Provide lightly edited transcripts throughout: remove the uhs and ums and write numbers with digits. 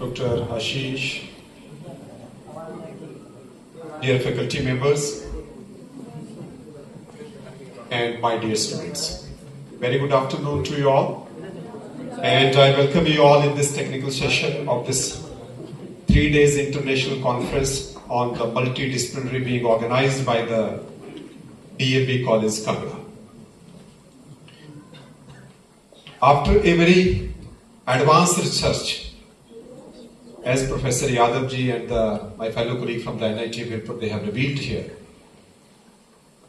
Dr. Ashish, dear faculty members, and my dear students. Very good afternoon to you all. And I welcome you all in this technical session of this 3 days international conference on the multidisciplinary being organized by the DAB College, Kangra. After a very advanced research, as Professor Yadav ji and my fellow colleague from the NIT they have revealed here,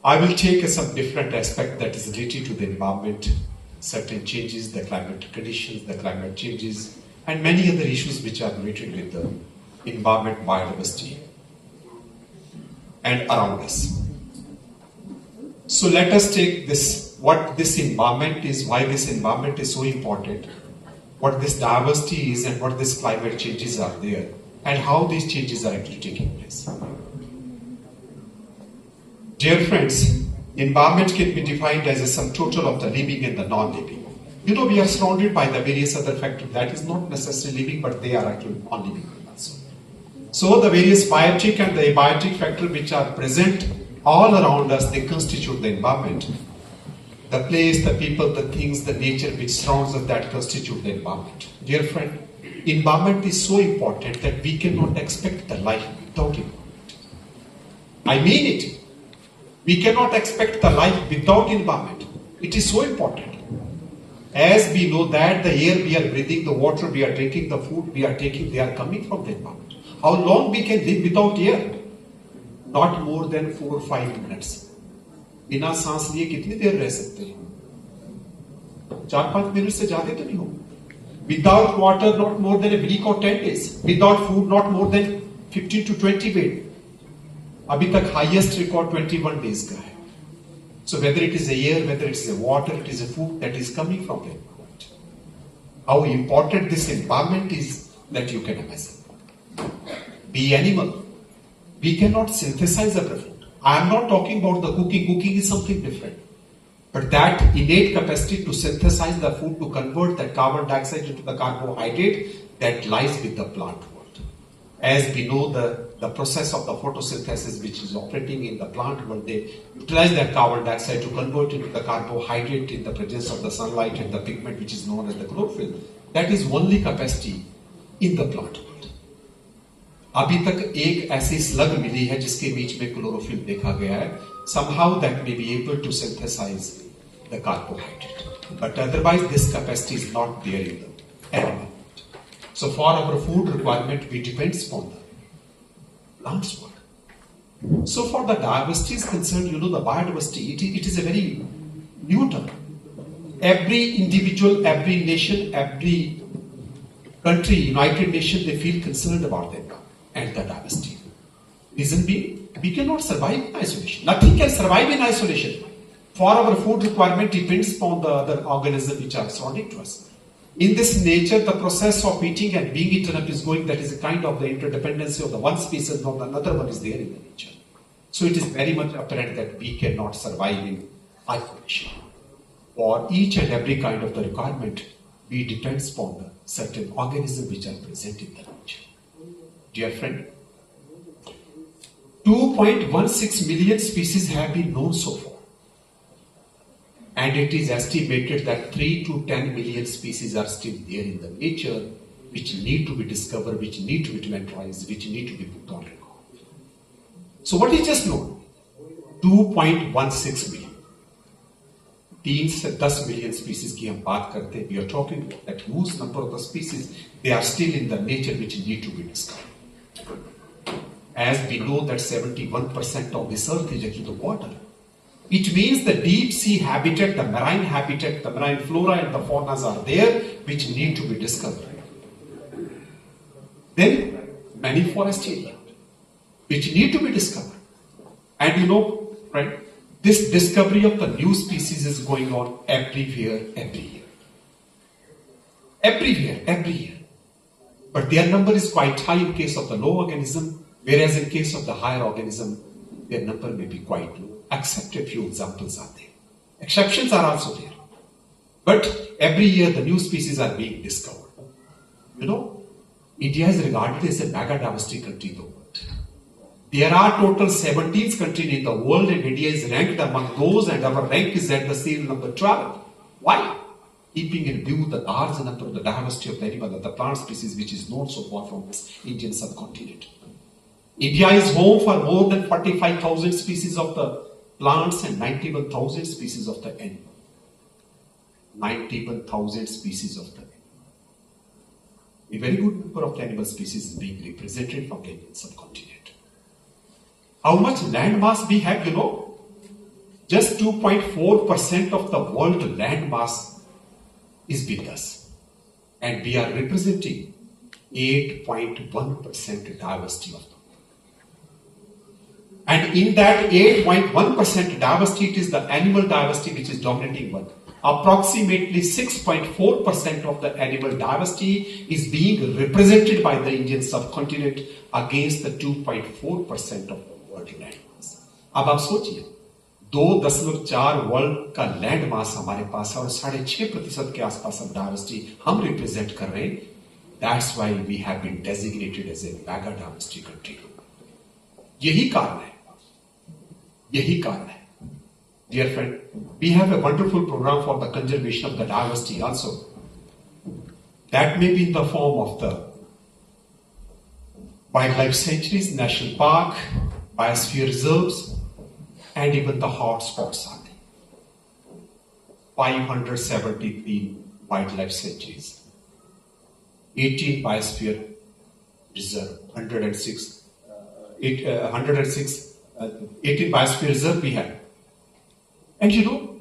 I will take some different aspect that is related to the environment, certain changes, the climate conditions, the climate changes, and many other issues which are related with the environment, biodiversity, and around us. So let us take this, what this environment is, why this environment is so important, what this diversity is, and what this climate changes are there, and how these changes are actually taking place. Dear friends, environment can be defined as a sum total of the living and the non-living. You know, we are surrounded by the various other factors that is not necessarily living, but they are actually non-living also. So the various biotic and the abiotic factors which are present all around us, they constitute the environment. The place, the people, the things, the nature which surrounds us, that constitute the environment. Dear friend, environment is so important that we cannot expect the life without environment. I mean it. We cannot expect the life without environment. It is so important. As we know that the air we are breathing, the water we are drinking, the food we are taking, they are coming from the environment. How long we can live without air? Not more than 4 or 5 minutes. बिना सांस लिए कितनी देर रह सकते हैं? 4-5 minute से ज्यादा तो नहीं हो. Without water, not more than a week or 10 days. Without food, not more than 15 to 20 days. अभी तक highest record 21 days का है. So whether it is a air, whether it is a water, it is a food that is coming from the environment. How important this environment is that you can imagine. Be animal. We cannot synthesize our food. I am not talking about the cooking. Cooking is something different. But that innate capacity to synthesize the food, to convert that carbon dioxide into the carbohydrate, that lies with the plant world. As we know, the process of the photosynthesis which is operating in the plant world, they utilize that carbon dioxide to convert into the carbohydrate in the presence of the sunlight and the pigment which is known as the chlorophyll. That is only capacity in the plant world. अभी तक एक ऐसी slug मिली है जिसके बीच में chlorophyll देखा गया है. Somehow that may be able to synthesize the carbohydrate, but otherwise this capacity is not there in the environment. So for our food requirement, we depend upon the plants world. So for the diversity is concerned, you know, the biodiversity, it is a very new term. Every individual, every nation, every country, United Nations, they feel concerned about them and the diversity. Reason being, we cannot survive in isolation. Nothing can survive in isolation. For our food requirement depends upon the other organisms which are surrounding to us. In this nature, the process of eating and being eaten up is going, that is a kind of the interdependency of the one species or the another one is there in the nature. So it is very much apparent that we cannot survive in isolation. For each and every kind of the requirement, we depend upon the certain organisms which are present in the nature. Dear friend, 2.16 million species have been known so far. And it is estimated that 3 to 10 million species are still there in the nature, which need to be discovered, which need to be inventorized, which need to be put on record. So what is just known? 2.16 million. 3 से 10 million species की हम बात करते हैं. We are talking about that huge number of the species, they are still in the nature which need to be discovered. As we know that 71% of this earth is actually the water. It means the deep sea habitat, the marine flora and the faunas are there which need to be discovered. Then many forest areas which need to be discovered. And you know, right, this discovery of the new species is going on everywhere, every year. Everywhere, every year. But their number is quite high in case of the low organism, whereas in case of the higher organism, their number may be quite low, except a few examples are there. Exceptions are also there. But every year the new species are being discovered. You know, India is regarded as a mega diversity country in the world. There are total 17 countries in the world and India is ranked among those and our rank is at the serial number 12. Why? Keeping in view the large number of the diversity of the animal and the plant species which is not so far from this Indian subcontinent. India is home for more than 45,000 species of the plants and 91,000 species of the animal. 91,000 species of the animal. A very good number of the animal species is being represented from the Indian subcontinent. How much land mass we have, you know? Just 2.4% of the world land mass is with us. And we are representing 8.1% diversity of the world. And in that 8.1% diversity, it is the animal diversity which is dominating one. Approximately 6.4% of the animal diversity is being represented by the Indian subcontinent against the 2.4% of the world land mass. अब आप सोचिए 2.4 world का land mass हमारे पास है और 6.5% के आसपास अब डाइवर्सिटी हम रिप्रेजेंट कर रहे हैं. That's why we have been designated as a mega diversity country. यही कारण है. Dear friend, we have a wonderful program for the conservation of the diversity also. That may be in the form of the wildlife sanctuaries, national park, biosphere reserves, and even the hotspots are there. 573 wildlife sanctuaries, 18 biosphere reserve, 18 biosphere reserve we have. And you know,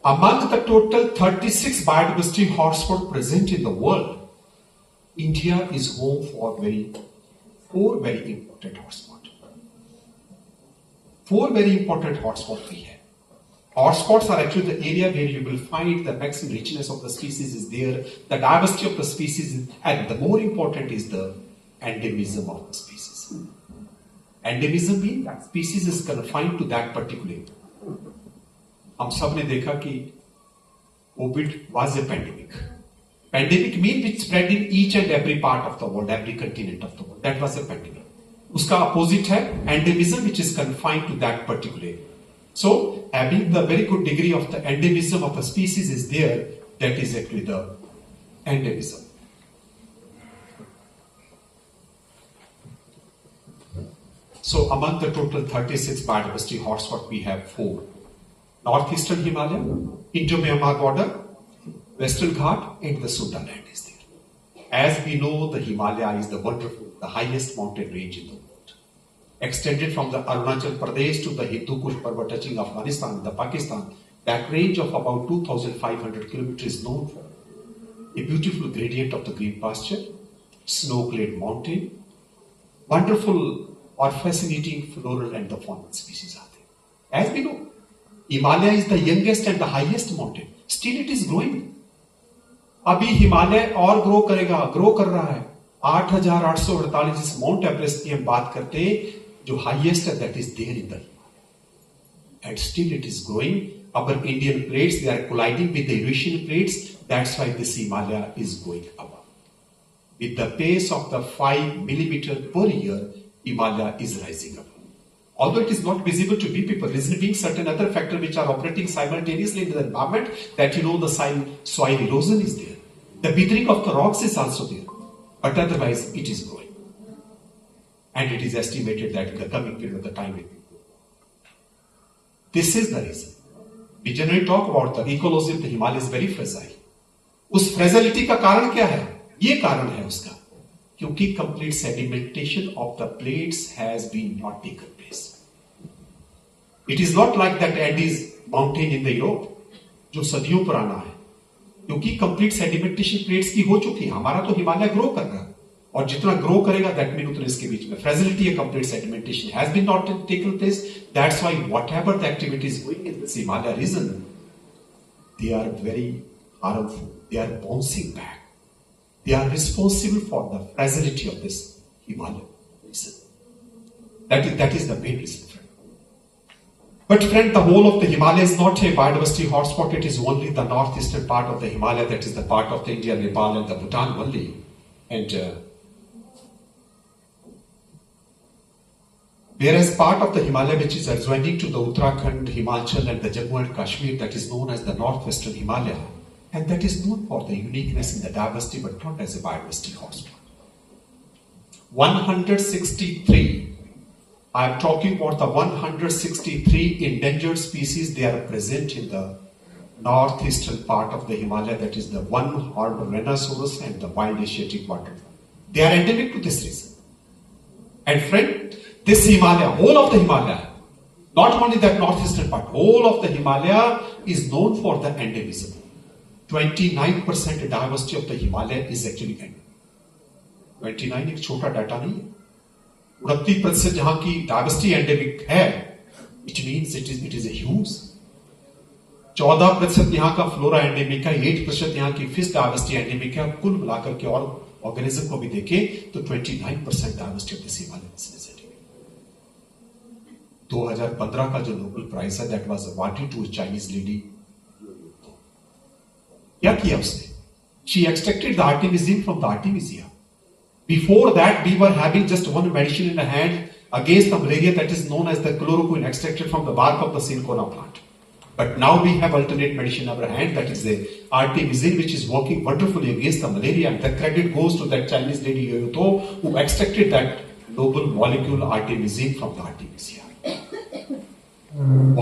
among the total 36 biodiversity hotspots present in the world, India is home for four very important hotspots. 4 very important hotspots we have. Hotspots are actually the area where you will find the maximum richness of the species is there, the diversity of the species, and the more important is the endemism of the species. Endemism means that species is confined to that particular. हम सब ने देखा कि COVID was a pandemic. Pandemic means it spread in each and every part of the world, every continent of the world. That was a pandemic. उसका opposite है endemism, which is confined to that particular area. So, having the very good degree of the endemism of the species is there, that is actually the endemism. So, among the total 36 biodiversity hotspots, we have 4. Northeastern Himalaya, Indo-Myanmar border, Western Ghat, and the Sunda land is there. As we know, the Himalaya is the wonderful, the highest mountain range in the world. Extended from the Arunachal Pradesh to the Hindu Kush Parvat touching Afghanistan, the Pakistan, that range of about 2,500 kilometers is known for a beautiful gradient of the green pasture, snow-clad mountain, wonderful or fascinating floral and the fauna species are there. As we know, Himalaya is the youngest and the highest mountain. Still it is growing. अभी हिमालय और grow कर रहा है. 8,848 जिस mount Everest की हम बात करते हैं, जो हाईएस्ट है, that is there in the Himalaya. And still it is growing. Our Indian plates, they are colliding with the Eurasian plates. That's why this Himalaya is going above. With the pace of the 5 millimeter per year, Himalaya is rising up. Although it is not visible to we people, reason being certain other factors which are operating simultaneously in the environment, that you know the soil erosion is there. The withering of the rocks is also there. But otherwise, it is growing. And it is estimated that in the coming period of the time, it will grow. This is the reason. We generally talk about the ecology of the Himalaya is very fragile. उस fragility का कारण क्या है? ये कारण है उसका. क्योंकि complete sedimentation of the plates has been not taken place. It is not like that Andes mountain in the Europe, जो सदियों पुराना है. क्योंकि complete sedimentation plates की हो चुकी है. हमारा तो हिमालय grow कर रहा है. और जितना grow करेगा, that means उतना इसके बीच में fragility of complete sedimentation has been not taken place. That's why whatever the activity is going in this Himalaya region, they are very harmful. They are bouncing back. They are responsible for the fragility of this Himalaya region. That is the main reason. But friend, the whole of the Himalaya is not a biodiversity hotspot. It is only the northeastern part of the Himalaya, that is the part of the India, Nepal and the Bhutan only. And whereas part of the Himalaya which is adjoining to the Uttarakhand, Himachal and the Jammu and Kashmir, that is known as the northwestern Himalaya, and that is known for the uniqueness in the diversity but not as a biodiversity hotspot. 163, I am talking about the 163 endangered species. They are present in the northeastern part of the Himalaya, that is the one-horned rhinoceros and the wild Asiatic water. They are endemic to this region. And friend, this Himalaya, whole of the Himalaya, not only that northeastern part, whole of the Himalaya is known for the endemism. 29% diversity of the Himalaya is actually endemic. 29 एक छोटा data नहीं है. 29% जहां की diversity endemic है, it means it is a huge. 14% यहां का flora endemic है, 8% यहां की फिश डायवर्सिटी एंडेमिक है. कुल मिलाकर के और ऑर्गेनिज्म को भी देखें तो 29% diversity of this Himalayan is endemic. 2015 का जो नोबेल प्राइज है, that was awarded to a Chinese lady. क्या किया उसने? She extracted the artemisinin from the artemisia. Before that, we were having just one medicine in the hand against the malaria, that is known as the chloroquine, extracted from the bark of the cinchona plant. But now we have alternate medicine in our hand, that is the artemisinin, which is working wonderfully against the malaria. And the credit goes to that Chinese lady who extracted that noble molecule artemisinin from the artemisia.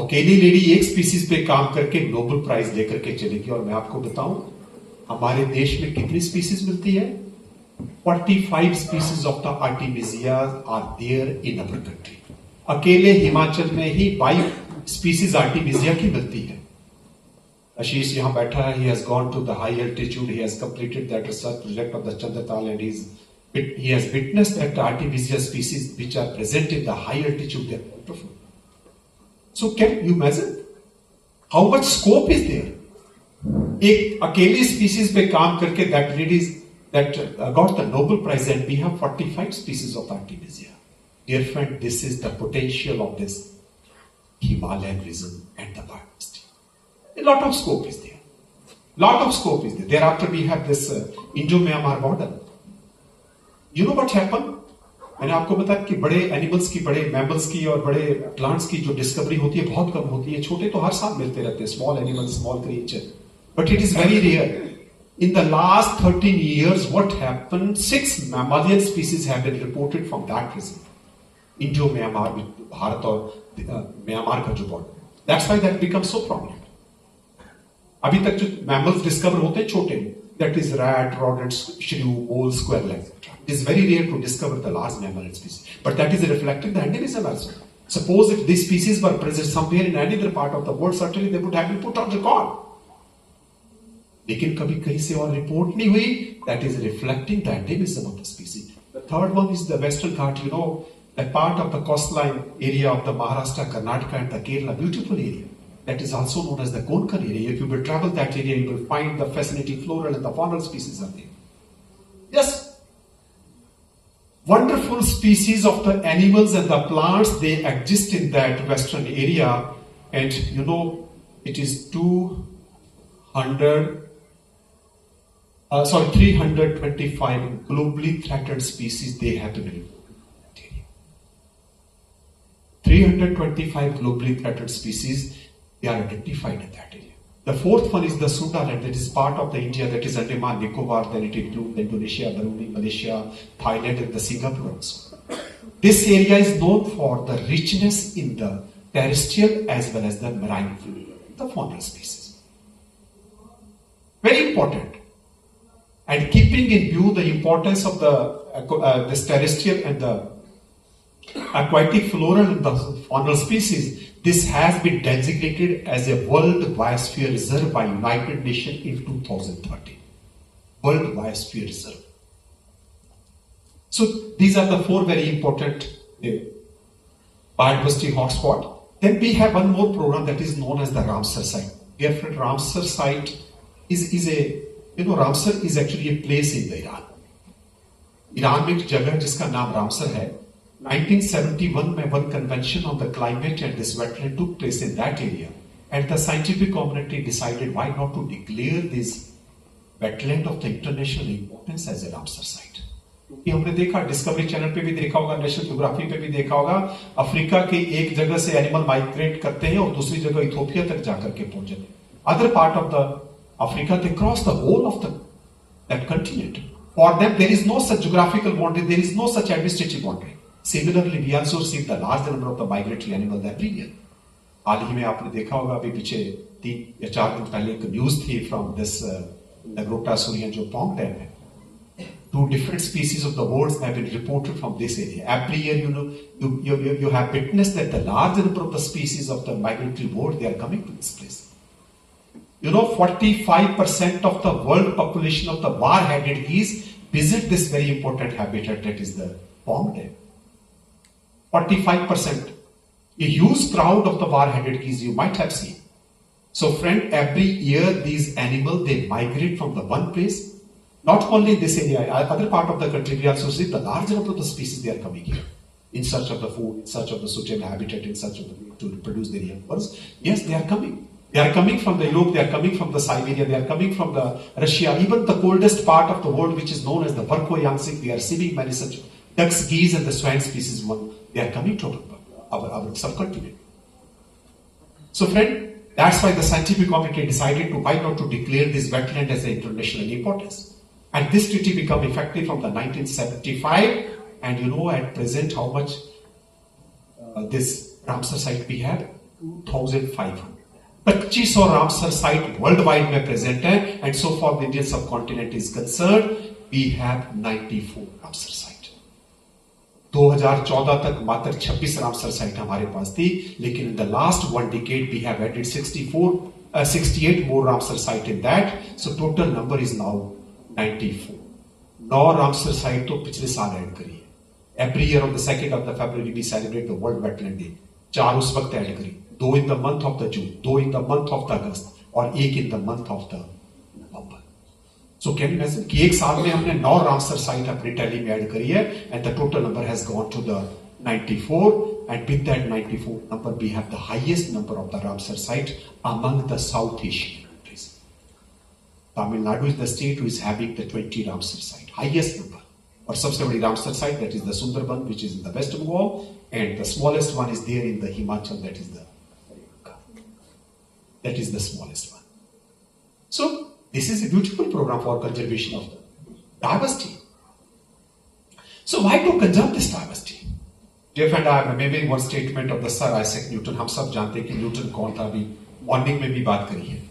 अकेली lady एक species पे काम करके Nobel prize लेकर के चलेगी. और मैं आपको बताऊं, हमारे देश में कितनी स्पीसीज मिलती है? 45 species of the artemisia are there in our country. अकेले हिमाचल में ही 22 species artemisia की मिलती है. आशीष यहाँ बैठा है. He has gone to the high altitude. He has completed that research project of the Chandratal, and he has witnessed that artemisia species which are present in the high altitude. They are wonderful. So can you imagine how much scope is there? एक अकेली species पे काम करके that ladies that got the Nobel Prize, and we have 45 species of artemisia. Dear friend, this is the potential of this Himalayan region and the biodiversity. A lot of scope is there. Lot of scope is there. Thereafter we have this Indo-Myanmar border. You know what happened? मैंने आपको बताया कि बड़े animals की, बड़े mammals की और बड़े प्लांट्स की जो डिस्कवरी होती है बहुत कम होती है. छोटे तो हर साल मिलते रहते हैं, small animals, small creature, but it is very rare. In the last 13 years, what happened? 6 mammalian species have been reported from that region. Indo-Myanmar, Bharat और म्यांमार का जो border. That's why that becomes so prominent. अभी तक जो mammals discover होते हैं छोटे, that is rat, rodents, shrew, mole, squirrel, etc. It is very rare to discover the large mammalian species. But that is reflecting the endemism also. Suppose if these species were present somewhere in any other part of the world, certainly they would have been put on record. लेकिन कभी कहीं से और report नहीं हुई. That is reflecting the endemism of the species. The third one is the Western Ghat. You know, that part of the coastline area of the Maharashtra, Karnataka and the Kerala, beautiful area. That is also known as the Konkan area. If you will travel that area, you will find the fascinating floral and the faunal species are there. Yes, wonderful species of the animals and the plants, they exist in that western area. And you know, it is 325 globally threatened species they have been reported. 325 globally threatened species they are identified in that area. The fourth one is the Sundaland, that is part of the India, that is Andaman Nicobar. Then it includes Indonesia, Brunei, Malaysia, Thailand, and the Singapore also. This area is known for the richness in the terrestrial as well as the marine the faunal species. Very important. And keeping in view the importance of this terrestrial and the aquatic floral and the faunal species, this has been designated as a World Biosphere Reserve by United Nations in 2013. World Biosphere Reserve. So these are the 4 very important biodiversity hotspots. Then we have one more program that is known as the Ramsar site. Dear friend, Ramsar site is a, Ramsar is actually a place in the Iran. Iran में एक जगह जिसका नाम Ramsar है, 1971 में one convention on the climate and this wetland took place in that area, and the scientific community decided why not to declare this wetland of the international importance as a Ramsar site. क्योंकि हमने देखा, discovery channel पे भी देखा होगा, national geography पे भी देखा होगा, अफ्रीका के एक जगह से एनिमल माइग्रेट करते हैं और दूसरी जगह इथोपिया तक जाकर के पहुंच जाते हैं. Other part of the Africa, they cross the whole of that continent. For them, there is no such geographical boundary, there is no such administrative boundary. Similarly, we also receive the large number of the migratory animals every year. हाल ही में आपने देखा होगा, अभी पीछे 3 या 4 दिन पहले एक न्यूज थी फ्रॉम दिस नगरोटा सूरियन जो पॉन्ग डैम है. 2 different species of the birds have been reported from this area. Every year, you have witnessed that the large number of the species of the migratory birds, they are coming to this place. 45% of the world population of the war-headed geese visit this very important habitat, that is the pond dam. 45%. A huge crowd of the war-headed geese you might have seen. So friend, every year these animals, they migrate from the one place. Not only in this area, other part of the country, we also see the large number of the species, they are coming here in search of the food, in search of the suitable habitat, in search of to reproduce their young birds. Yes, they are coming. They are coming from the Europe, they are coming from the Siberia, they are coming from the Russia, even the coldest part of the world, which is known as the Verkhoyansk. We are receiving many such ducks, geese, and the swine species. They are coming to our subcontinent. So friend, that's why the scientific community decided to why not to declare this wetland as an international importance. And this treaty became effective from the 1975. And at present how much this Ramsar site we have? 2,500. 2500 Ramsar site worldwide में present है. And so far the Indian subcontinent is concerned, we have 94 Ramsar site. 2014 तक मात्र 26 Ramsar site हमारे पास थी, लेकिन in the last 1 decade we have added 68 more Ramsar site in that, so total number is now 94. 9 Ramsar site तो पिछले साल add करी है. Every year on the 2nd of the February we celebrate the World Wetland Day. 4 उस वक्त add करी, 2 in the month of the June, 2 in the month of the August और 1 in the month of the November. So can you imagine कि एक साल में हमने 9 Ramsar site अपने टैली में ऐड करी है, and the total number has gone to the 94, and with that 94 number we have the highest number of the Ramsar site among the South Asian countries. Tamil Nadu is the state who is having the 20 Ramsar site, highest number. और सबसे बड़ी Ramsar site, that is the Sundarban, which is in the west of Bengal, and the smallest one is there in the Himachal, that is the smallest one. So this is a beautiful program for conservation of the diversity. So why to conserve this diversity? Dear friend, I am remembering one statement of the Sir Isaac Newton. हम सब जानते हैं कि Newton कौन था, अभी morning में भी बात करी है.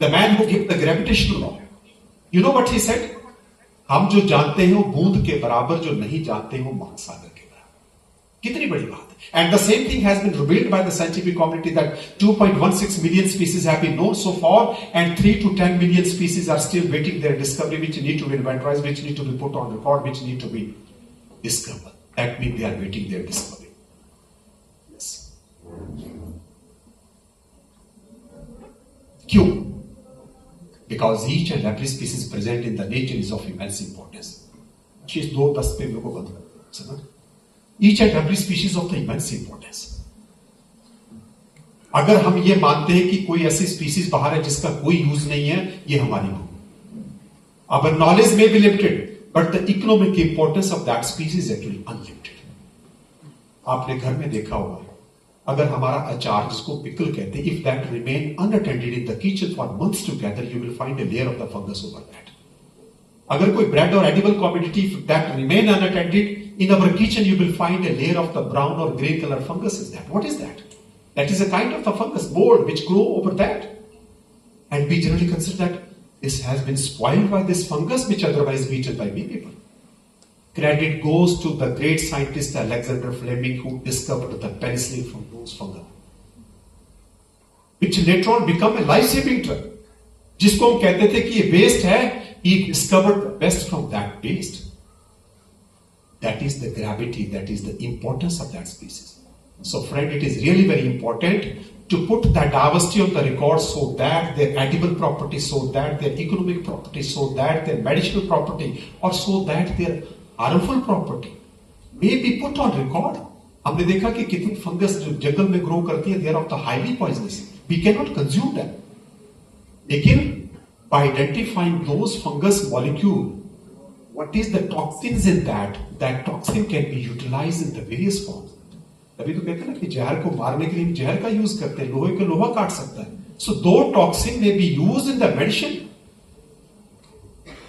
The man who gave the gravitational law. You know what he said? हम जो जानते हैं वो बूंद के बराबर, जो नहीं जानते हैं वो महासागर के बराबर. कितनी बड़ी बात है. And the same thing has been revealed by the scientific community that 2.16 million species have been known so far, and 3 to 10 million species are still waiting their discovery, which need to be inventorized, which need to be put on record, which need to be discovered. That means they are waiting their discovery. Yes. Q. Because each and every species present in the nature is of immense importance. Each and every species of the immense importance. अगर हम ये मानते हैं कि कोई ऐसी species बाहर है जिसका कोई यूज नहीं है, ये हमारी भूल. Our knowledge may be limited, but the economic importance of that species is actually unlimited. आपने घर में देखा होगा, अगर हमारा अचार जिसको पिकल कहते हैं, if that remain unattended in the kitchen for months together, you will find a layer of the fungus over that. अगर कोई bread or edible commodity that remain unattended in our kitchen, you will find a layer of the brown or grey color fungus. Is that? What is that? That is a kind of the fungus mold which grow over that. And we generally consider that this has been spoiled by this fungus which otherwise be eaten by many people. Credit goes to the great scientist Alexander Fleming, who discovered the penicillin from those fungi, which later on become a life-saving drug. जिसको हम कहते थे कि ये waste है, he discovered the best from that waste. That is the gravity, that is the importance of that species. So friend, it is really very important to put that diversity on the record, so that their edible property, so that their economic property, so that their medicinal property, or so that their harmful property may be put on record. हमने देखा कि कितनी fungus जो जंगल में grow करती है, they are of the highly poisonous. We cannot consume them. लेकिन by identifying those fungus molecule, what is the toxins in that? That toxin can be utilized in the various forms. तभी तो कहते हैं ना कि जहर को मारने के लिए जहर का यूज करते हैं, लोहे का लोहा काट सकता है. So those toxin may be used in the medicine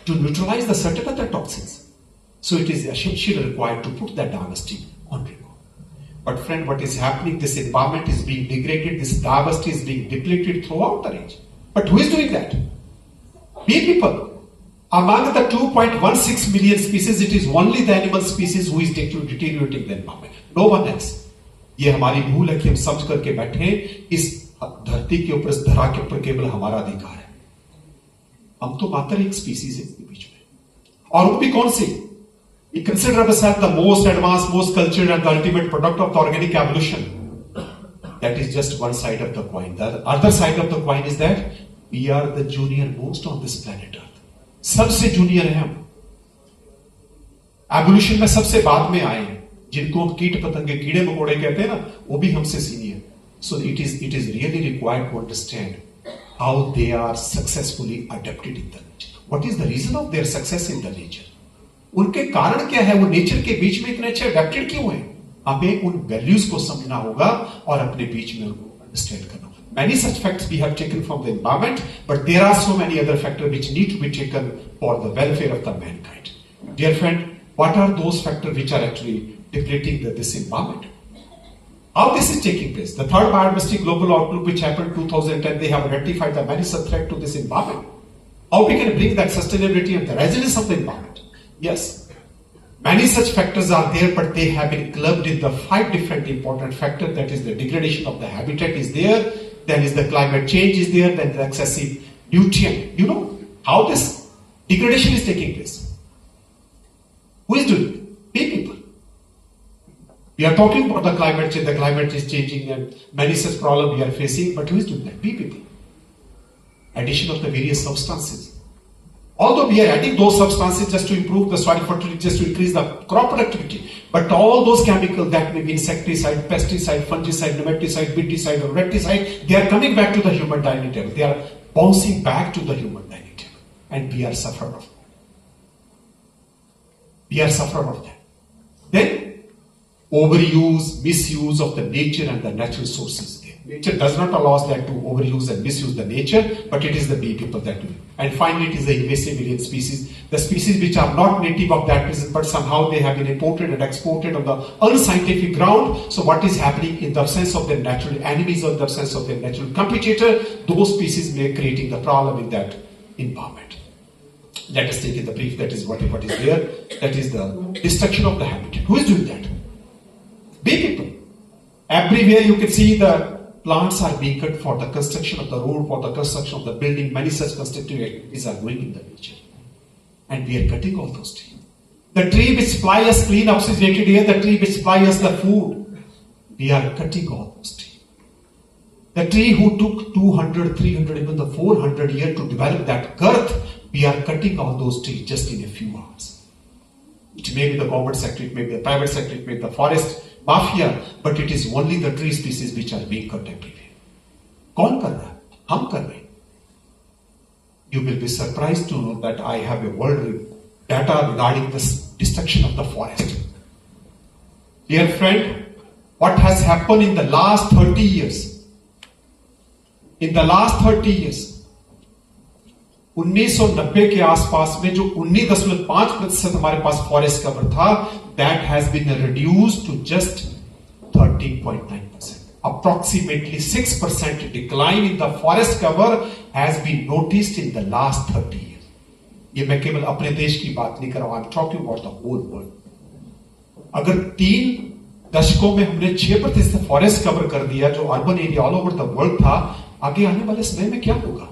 to neutralize the certain other toxins. So it is essentially required to put that diversity on record. But friend, what is happening? This environment is being degraded, this diversity is being depleted throughout the range. But who is doing that? We people. Among the 2.16 million species, it is only the animal species who is deteriorating the environment. No one else. ये हमारी भूल है कि हम समझ करके बैठे हैं इस धरती के ऊपर, इस धरा के ऊपर केवल हमारा अधिकार है. हम तो मात्र एक स्पीसीज है इसके बीच में, और वो भी कौन सी? We consider ourselves the most advanced, most cultured, and the ultimate product of the organic evolution. That is just one side of the coin. The other side of the coin is that we are the junior most on this planet Earth. सबसे junior हैं हम. Evolution में सबसे बाद में आए हैं. जिनको हम कीट पतंगे, कीड़े मकोड़े कहते हैं ना, वो भी हमसे senior. So it is really required to understand how they are successfully adapted in the nature. What is the reason of their success in the nature? उनके कारण क्या है? वो नेचर के बीच में इतने अच्छे अडेप्टेड क्यों हैं? हमें उन वैल्यूज को समझना होगा और अपने बीच में उनको अंडरस्टैंड करना होगा. Many such facts we have taken from the environment, but there are so many other factors which need to be taken for the welfare of the mankind. Dear friend, what are those factors which are actually depleting this environment? How this is taking place? The third Biodiversity Global Outlook, which happened in 2010, they have identified the many such threats to this environment. How we can bring that sustainability and the resilience of the environment? Yes, many such factors are there, but they have been clubbed in the 5 different important factors. That is the degradation of the habitat is there, then is the climate change is there, then the excessive nutrient. You know how this degradation is taking place? Who is doing it? We people. We are talking about the climate change. The climate is changing and many such problems we are facing, but who is doing that? We people. Addition of the various substances. Although we are adding those substances just to improve the soil fertility, just to increase the crop productivity, but all those chemicals that may be insecticide, pesticide, fungicide, nematicide, biticide, or recticide, they are coming back to the human dining table. They are bouncing back to the human dining table, and we are suffering of that. We are suffering of that. Then overuse, misuse of the nature and the natural sources. Nature does not allow us that to overuse and misuse the nature, but it is the bee people that do. And finally, it is the invasive alien species, the species which are not native of that region, but somehow they have been imported and exported on the unscientific ground. So what is happening in the absence of their natural enemies or in the absence of their natural competitor, those species may creating the problem in that environment. Let us take in the brief, that is what is there, that is the destruction of the habitat. Who is doing that? Bee people. Everywhere you can see the plants are being cut for the construction of the road, for the construction of the building. Many such constructive activities are going in the nature. And we are cutting all those trees. The tree which supply us clean oxygenated air, the tree which supply us the food, we are cutting all those trees. The tree who took 200, 300, even the 400 years to develop that girth, we are cutting all those trees just in a few hours. It may be the government sector, it may be the private sector, it may be the forest mafia, but it is only the tree species which are being cut everywhere. कौन कर रहा है? हम कर रहे हैं. You will be surprised to know that I have a world data regarding this destruction of the forest. Dear friend, what has happened in the last 30 years? In the last 30 years, 1990 के आसपास में जो 19.5% हमारे पास forest cover था, that has been reduced to just 13.9%. Approximately 6% decline in the forest cover has been noticed in the last 30 years. ये मैं केवल अपने देश की बात नहीं कर रहा हूं, I'm talking about the whole world. अगर 3 दशकों में हमने 6% फॉरेस्ट कवर कर दिया जो urban area all over the world था, आगे आने वाले समय में क्या होगा?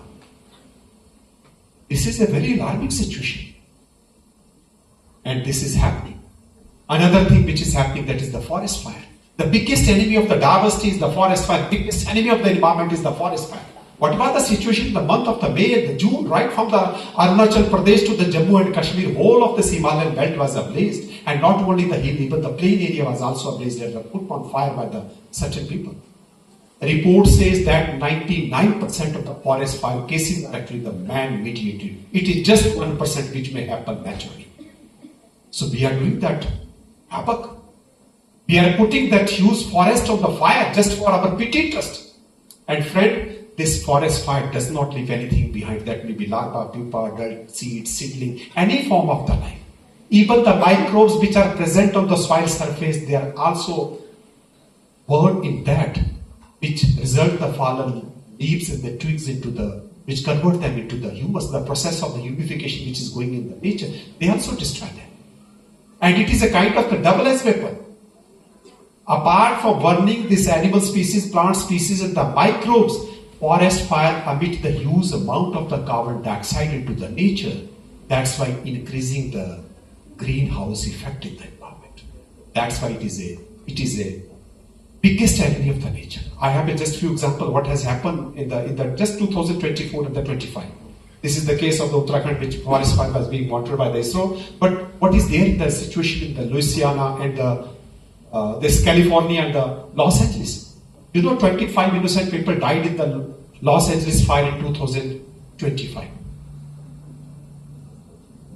This is a very alarming situation. And this is happening. Another thing which is happening, that is the forest fire. The biggest enemy of the diversity is the forest fire. The biggest enemy of the environment is the forest fire. What was the situation in the month of the May and the June, right from the Arunachal Pradesh to the Jammu and Kashmir, whole of the Himalayan belt was ablaze. And not only the hill, even the plain area was also ablaze. They were put on fire by the certain people. The report says that 99% of the forest fire cases are actually the man-mediated. It is just 1% which may happen naturally. So we are doing that havoc. We are putting that huge forest on the fire just for our petty interest. And friend, this forest fire does not leave anything behind. That may be larva, pupa, adult, seed, seedling, any form of the life. Even the microbes which are present on the soil surface, they are also burned in that, which result the fallen leaves and the twigs which convert them into the humus. The process of the humification which is going in the nature, they also destroy them. And it is a kind of a double-edged weapon. Apart from burning this animal species, plant species and the microbes, forest fire emit the huge amount of the carbon dioxide into the nature. That's why increasing the greenhouse effect in the environment. That's why it is a biggest enemy of the nature. I have just few examples what has happened in the just 2024 and the 25. This is the case of the Uttarakhand, which forest fire was being monitored by the ISRO. But what is there in the situation in the Louisiana and this California and the Los Angeles? 25 innocent people died in the Los Angeles fire in 2025.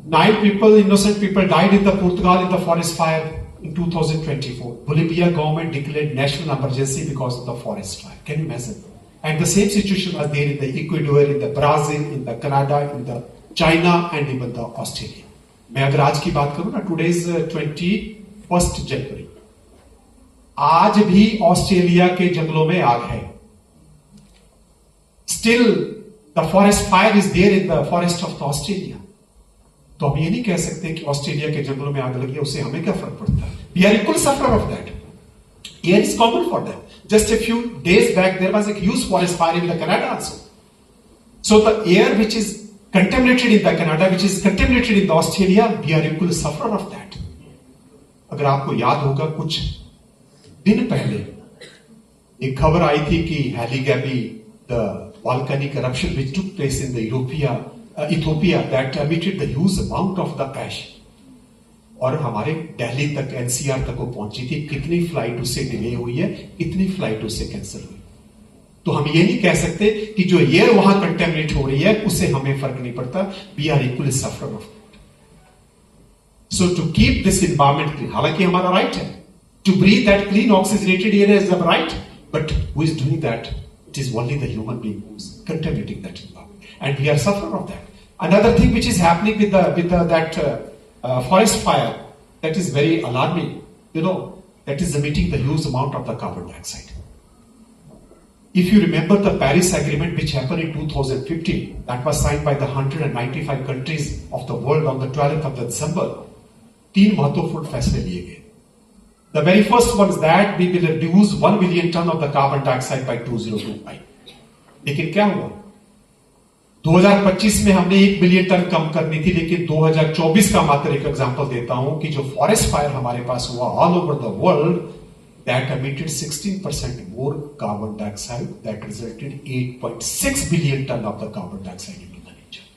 9 innocent people died in the Portugal in the forest fire in 2024. Bolivia government declared national emergency because of the forest fire. Can you imagine? And the same situation was there in the Ecuador, in the Brazil, in the Canada, in the China and even the Australia. मैं अगर आज की बात करूं ना, today is 21st January. आज भी Australia के जंगलों में आग है. Still, the forest fire is there in the forest of Australia. तो हम ये नहीं कह सकते कि ऑस्ट्रेलिया के जंगलों में आग लगी है, उससे हमें क्या फर्क पड़ता है? We are equal sufferer of that. Air is common for them. Just a few days back, there was a huge forest fire in the Canada also. So the air which is contaminated in the Canada, which is contaminated in the Australia, we are equal sufferer of that. अगर आपको याद होगा, कुछ दिन पहले एक खबर आई थी कि हेलीगैबी, the volcanic eruption which took place in the Ethiopia that emitted the huge amount of the ash. और हमारे दिल्ली तक, एनसीआर तक वो पहुंची थी. कितनी फ्लाइट उससे डिले हुई है, कितनी फ्लाइट उससे कैंसिल हुई. तो हम ये नहीं कह सकते कि जो एयर वहां कंटेमिनेट हो रही है उससे हमें फर्क नहीं पड़ता. We are equally sufferer of that. So to keep this environment clean, हालांकि हमारा राइट है to breathe that clean oxygenated air is our right, but who is doing that? It is only the human being who is contaminating that environment, and we are sufferer of that. Another thing which is happening with that forest fire that is very alarming, that is emitting the huge amount of the carbon dioxide. If you remember the Paris Agreement which happened in 2015, that was signed by the 195 countries of the world on the 12th of December, 3 महत्वपूर्ण फैसले लिए गए. The very first one is that we will reduce 1 million ton of the carbon dioxide by 2025. लेकिन क्या हुआ? 2025 में हमने 1 billion ton कम करनी थी, लेकिन 2024 का मात्र एक एग्जांपल देता हूं कि जो फॉरेस्ट फायर हमारे पास हुआ all over the world, that emitted 16% more carbon dioxide, that resulted 8.6 billion ton of the carbon dioxide into the nature.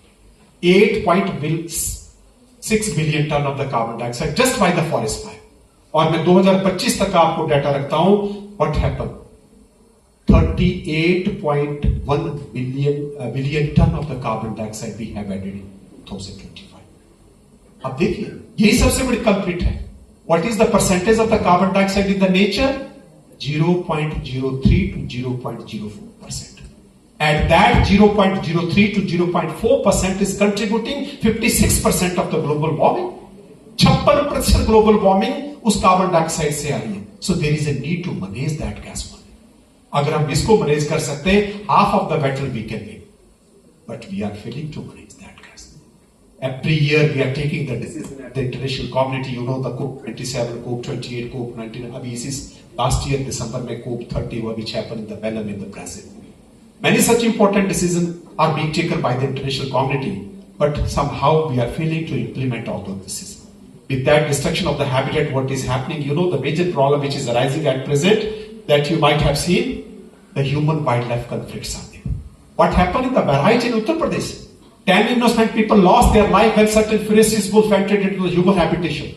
8.6 billion ton of the carbon dioxide just by the forest fire. और मैं 2025 तक आपको data रखता हूं. What happened? 38.1 billion ton of the carbon dioxide we have added in 2025. अब देखिए, यही सबसे बड़ी कल्प्रिट है. What is the percentage of the carbon dioxide in the nature? 0.03 to 0.04%. And that 0.03 to 0.4% is contributing 56% of the global warming. 56% global warming उस carbon dioxide से आ रही है. So there is a need to manage that gas. अगर हम इसको manage कर सकते हैं, half of the battle we can win. But we are failing to manage that gas. Every year we are taking the decision at the international community. The COP27, COP28, COP19. अभी इसी last year December में COP30 हुआ, which happened in the Belém in the Brazil. Many such important decisions are being taken by the international community, but somehow we are failing to implement all those decisions. With that destruction of the habitat, what is happening? The major problem which is arising at present, that you might have seen, the human-wildlife conflicts are there. What happened in the Bahrain in Uttar Pradesh? 10 innocent people lost their life when certain ferocious wolves entered into the human habitation.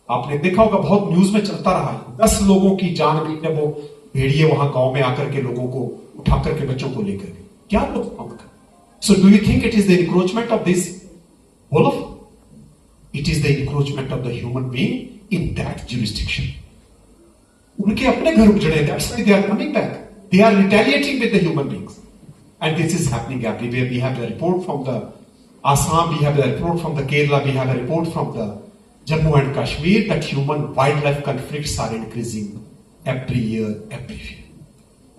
आपने देखा होगा, बहुत news में चलता रहा है, 10 लोगों की जान गई जब वो भेड़िए वहां गांव में आकर के लोगों को उठा करके बच्चों को लेकर गए। क्या लोग उनका? So do you think it is the encroachment of this wolf? It is the encroachment of the human being in that jurisdiction. उनके अपने घर उजड़े, that's why they are coming back, they are retaliating with the human beings, and this is happening everywhere. We have the report from the Assam, we have the report from the Kerala, we have a report from the Jammu and Kashmir that human wildlife conflicts are increasing every year, every year.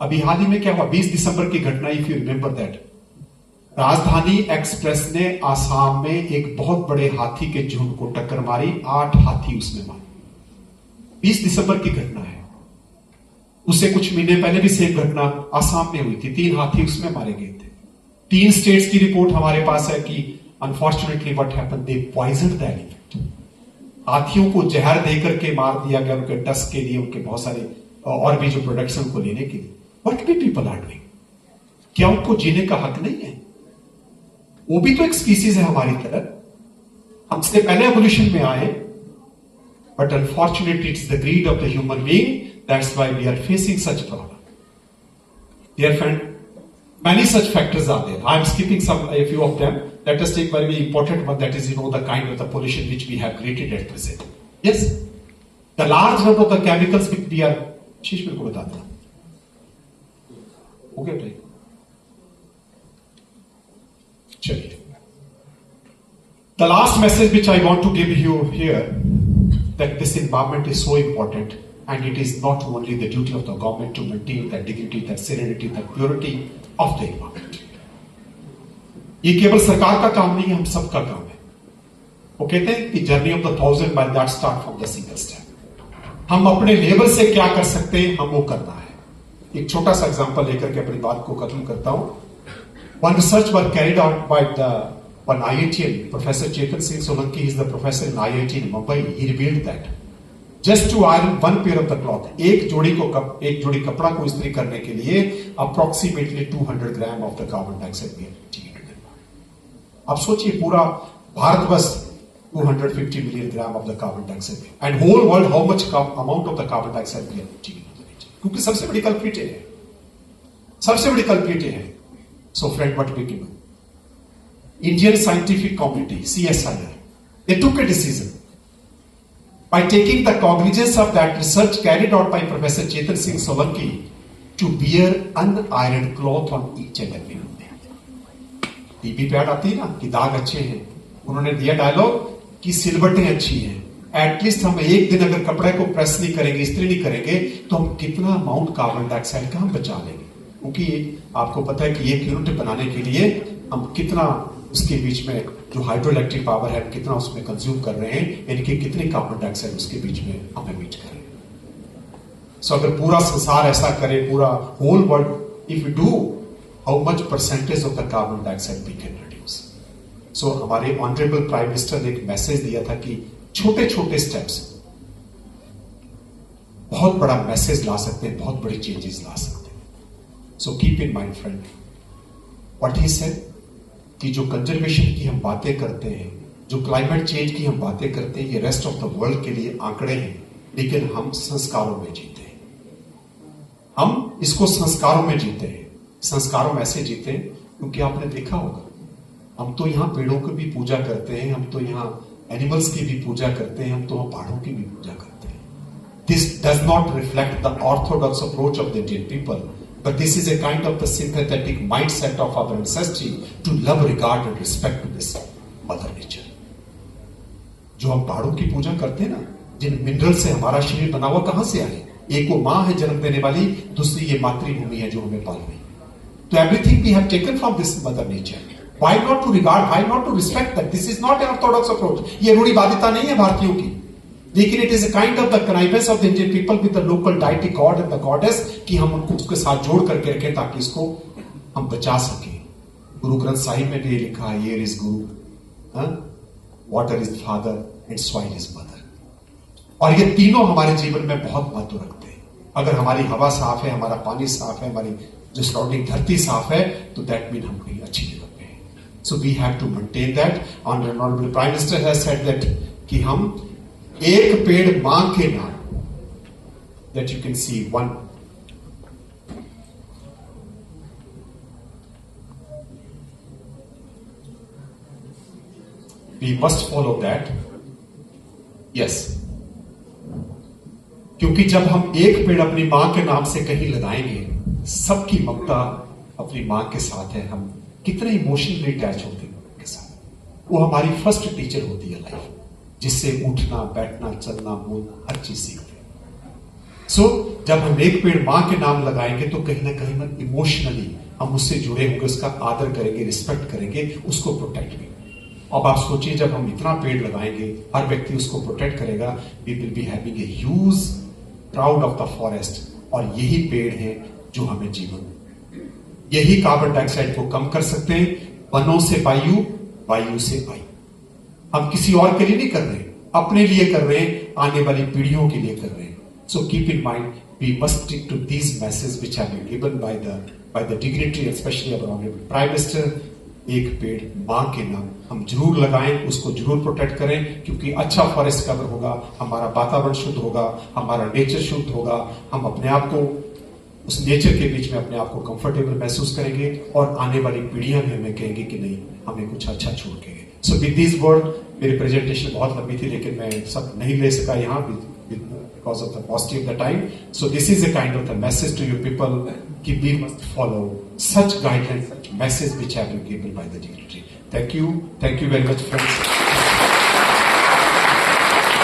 अभी हाल ही में क्या हुआ, 20 दिसंबर की घटना, if you remember that, राजधानी express ने आसाम में एक बहुत बड़े हाथी के झुंड को टक्कर मारी, 8 हाथी उसमें मारे। 20 दिसंबर की घटना है। उससे कुछ महीने पहले भी सेम घटना आसाम में हुई थी, 3 हाथी उसमें मारे गए थे। 3 स्टेट्स की रिपोर्ट हमारे पास है कि unfortunately what happened, they poisoned the elephant. हाथियों को जहर देकर के मार दिया गया उनके टस्क के लिए, उनके बहुत सारे और भी जो प्रोडक्शन को लेने के लिए। What we people are doing? क्या उनको जीने का हक नहीं है? वो भी तो एक स्पीसीज है हमारी तरह, हमसे पहले एवोल्यूशन में आए, but unfortunately it's the greed of the human being, that's why we are facing such problem. Dear friend, many such factors are there. I am skipping a few of them. Let us take very important one, that is, the kind of the pollution which we have created at present. Yes, the large number of the chemicals which we are. शीश मेरे को बता दो। Okay भाई, चलिए। The last message which I want to give you here, that this environment is so important, and it is not only the duty of the government to maintain that dignity, that serenity, that purity of the environment. ये केवल सरकार का काम नहीं है, हम सबका काम है। वो कहते हैं कि journey of the 1000 mile that start from the single step. हम अपने लेवल से क्या कर सकते हैं, हम वो करना है। एक छोटा सा एग्जांपल लेकर के अपनी बात को खत्म करता हूं। One research was carried out by one IITian, Professor Chetan Singh Solanki, is the professor in IIT in Mumbai. He revealed that just to iron one pair of the cloth, एक जोड़ी कपड़ा को इस्त्री करने के लिए approximately 200 gram of the carbon dioxide we are emitting into the environment. अब सोचिए, पूरा भारत बस 250 million gram of the carbon dioxide, and whole world how much amount of the carbon dioxide we are emitting into the nature. क्योंकि सबसे बड़ी culprit है, सबसे बड़ी कल्प्रिट है। So friend, what we can do? Indian Scientific Committee, CSIR, they took a decision by taking the cognizance of that research carried out by Professor Chetan Singh Solanki to wear unironed cloth on each and every day. TV पे आती है ना कि दाग अच्छे हैं, उन्होंने दिया डायलॉग कि सिलवटें अच्छी हैं। एटलीस्ट हम एक दिन अगर कपड़े को प्रेस नहीं करेंगे, इस्त्री नहीं करेंगे, तो हम कितना अमाउंट कार्बन डाइऑक्साइड का हम बचा लेंगे। क्योंकि आपको पता है कि एक यूनिट बनाने के लिए हम कितना उसके बीच में जो हाइड्रोइलेक्ट्रिक पावर है कितना उसमें कंज्यूम कर रहे हैं, यानी कि कितनी कार्बन डाइऑक्साइड उसके बीच में हम एमिट कर रहे हैं। सो अगर पूरा संसार ऐसा करे, पूरा whole world, if you do, how much percentage of the carbon dioxide we can reduce. So हमारे ऑनरेबल प्राइम मिनिस्टर ने एक मैसेज दिया था कि छोटे छोटे स्टेप्स बहुत बड़ा मैसेज ला सकते हैं, बहुत बड़ी चेंजेस ला सकते हैं। So keep in mind friend what he said, कि जो कंजर्वेशन की हम बातें करते हैं, जो क्लाइमेट चेंज की हम बातें करते हैं, ये रेस्ट ऑफ द वर्ल्ड के लिए आंकड़े हैं, लेकिन हम संस्कारों में जीते हैं। हम इसको संस्कारों में जीते हैं। संस्कारों में ऐसे जीते हैं क्योंकि आपने देखा होगा, हम तो यहां पेड़ों की भी पूजा करते हैं, हम तो यहां एनिमल्स की भी पूजा करते हैं, हम तो वहां पहाड़ों की भी पूजा करते हैं। This does not reflect the Orthodox approach of the Indian people, but this is a kind of the sympathetic mindset of our ancestry to love, regard and respect to this mother nature. जो हम पहाड़ों की पूजा करते हैं ना, जिन mineral से हमारा शरीर बना हुआ, कहां से आए? एक वो मां है जन्म देने वाली, दूसरी ये मातृभूमि है जो हमें पाल रही है। तो everything we have taken from this mother nature. Why not to regard, why not to respect that? This is not an orthodox approach. ये रूढ़िवादिता नहीं है भारतीयों की, लेकिन it is a kind of the connivance of the Indian people with the local deity god and the goddess, कि हम उनको उसके साथ जोड़ करके रखें ताकि इसको हम बचा सकें। गुरु ग्रंथ साहिब में भी लिखा है, air is Guru, water is father and soil is mother. और ये तीनों हमारे जीवन में बहुत महत्व रखते हैं। अगर हमारी हवा साफ है, हमारा पानी साफ है, हमारी जो सराउंडिंग धरती साफ है, तो दैट मीन हम कहीं अच्छी जगह पे हैं। So we have to maintain that. Honourable prime minister has said that कि हम एक पेड़ मां के नाम, that you can see one. We must follow that. Yes. क्योंकि जब हम एक पेड़ अपनी मां के नाम से कहीं लगाएंगे, सबकी ममता अपनी मां के साथ है, हम कितने इमोशनली अटैच होते हैं उनके साथ। वो हमारी फर्स्ट टीचर होती है लाइफ, जिससे उठना, बैठना, चलना, बोलना, हर चीज सीखते हैं। सो जब हम एक पेड़ मां के नाम लगाएंगे तो कहीं ना कहीं हम इमोशनली हम उससे जुड़े होंगे, उसका आदर करेंगे, रिस्पेक्ट करेंगे, उसको प्रोटेक्ट भी। अब आप सोचिए, जब हम इतना पेड़ लगाएंगे, हर व्यक्ति उसको प्रोटेक्ट करेगा, we will be having a huge proud of the forest. और यही पेड़ है जो हमें जीवन, यही कार्बन डाइऑक्साइड को कम कर सकते हैं। वनों से वायु, वायु से वायु। हम किसी और के लिए नहीं कर रहे, अपने लिए कर रहे हैं, आने वाली पीढ़ियों के लिए कर रहे हैं। So keep in mind, we must stick to these message which have been given by the dignitary, specially our honourable prime minister. एक पेड़ मां के नाम हम जरूर लगाएं, उसको जरूर प्रोटेक्ट करें, क्योंकि अच्छा फॉरेस्ट कवर होगा, हमारा वातावरण शुद्ध होगा, हमारा नेचर शुद्ध होगा, हम अपने आप को उस नेचर के बीच में अपने आप को कंफर्टेबल महसूस करेंगे, और आने वाली पीढ़ियां भी हमें कहेंगे कि नहीं, हमें कुछ अच्छा छोड़ के गए। सो विद दिस वर्ड, मेरी प्रेजेंटेशन बहुत लंबी थी, लेकिन मैं सब नहीं ले सका यहाँ because of the paucity of the time. So this is a kind of the message to you people, कि we must follow such guidelines, such message which have been given by the dignitary. Thank you very much, friends.